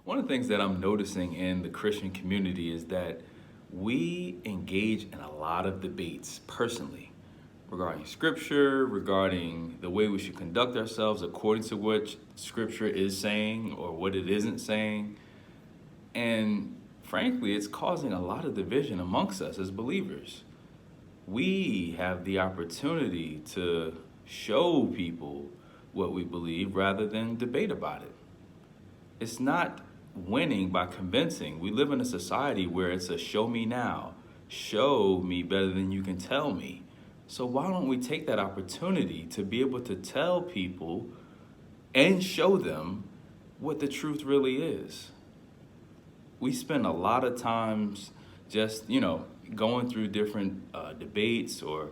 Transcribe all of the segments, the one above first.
One of the things that I'm noticing in the Christian community is that we engage in a lot of debates personally regarding scripture, regarding the way we should conduct ourselves according to what scripture is saying or what it isn't saying. And frankly, it's causing a lot of division amongst us as believers. We have the opportunity to show people what we believe rather than debate about it. It's not winning by convincing. We live in a society where it's a show me now, show me better than you can tell me. So why don't we take that opportunity to be able to tell people and show them what the truth really is? We spend a lot of times just, going through different debates or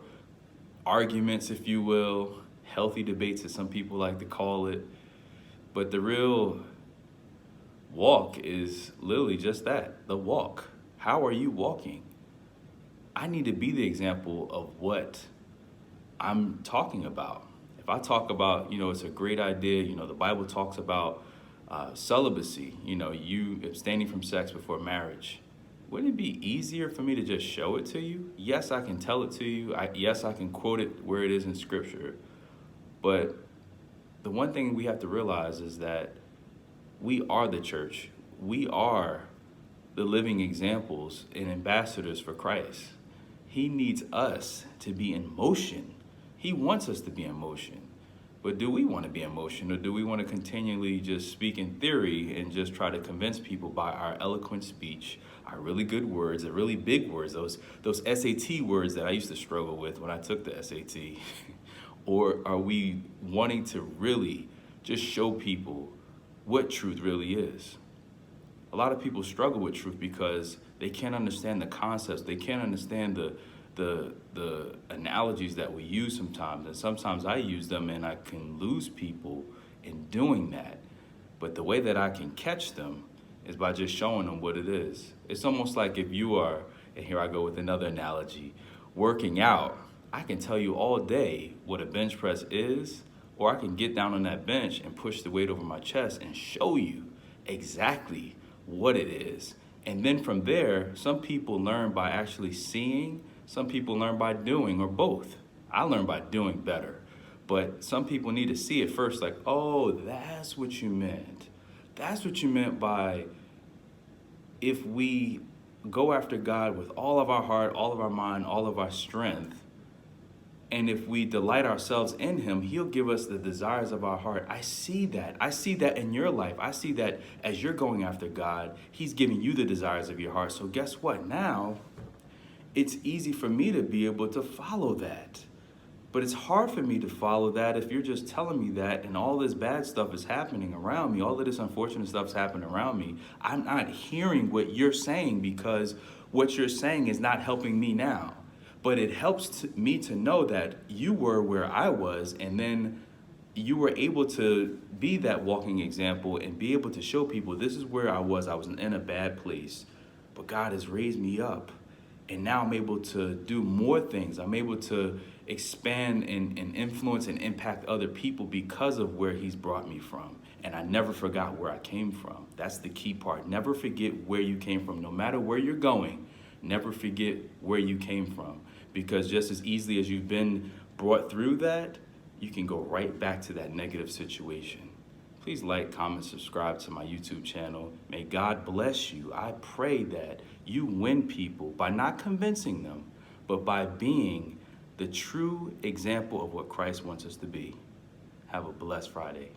arguments, if you will, healthy debates, as some people like to call it. But the real walk is literally just that, the walk. How are you walking? I need to be the example of what I'm talking about. If I talk about, it's a great idea, the Bible talks about celibacy, you abstaining from sex before marriage. Wouldn't it be easier for me to just show it to you? Yes, I can tell it to you. Yes, I can quote it where it is in scripture. But the one thing we have to realize is that we are the church. We are the living examples and ambassadors for Christ. He needs us to be in motion. He wants us to be in motion. But do we want to be in motion, or do we want to continually just speak in theory and just try to convince people by our eloquent speech, our really good words, the really big words, those SAT words that I used to struggle with when I took the SAT? Or are we wanting to really just show people what truth really is? A lot of people struggle with truth because they can't understand the concepts. They can't understand the analogies that we use sometimes. And sometimes I use them and I can lose people in doing that. But the way that I can catch them is by just showing them what it is. It's almost like if you are, and here I go with another analogy, working out. I can tell you all day what a bench press is, or I can get down on that bench and push the weight over my chest and show you exactly what it is. And then from there, some people learn by actually seeing, some people learn by doing, or both. I learn by doing better. But some people need to see it first, like, oh, that's what you meant. That's what you meant by, if we go after God with all of our heart, all of our mind, all of our strength, and if we delight ourselves in him, he'll give us the desires of our heart. I see that. I see that in your life. I see that as you're going after God, he's giving you the desires of your heart. So guess what? Now, it's easy for me to be able to follow that. But it's hard for me to follow that if you're just telling me that and all this bad stuff is happening around me, all of this unfortunate stuff's happening around me. I'm not hearing what you're saying because what you're saying is not helping me now. But it helps me to know that you were where I was, and then you were able to be that walking example and be able to show people this is where I was. I was in a bad place, but God has raised me up. And now I'm able to do more things. I'm able to expand and influence and impact other people because of where he's brought me from. And I never forgot where I came from. That's the key part. Never forget where you came from. No matter where you're going, never forget where you came from. Because just as easily as you've been brought through that, you can go right back to that negative situation. Please like, comment, subscribe to my YouTube channel. May God bless you. I pray that you win people by not convincing them, but by being the true example of what Christ wants us to be. Have a blessed Friday.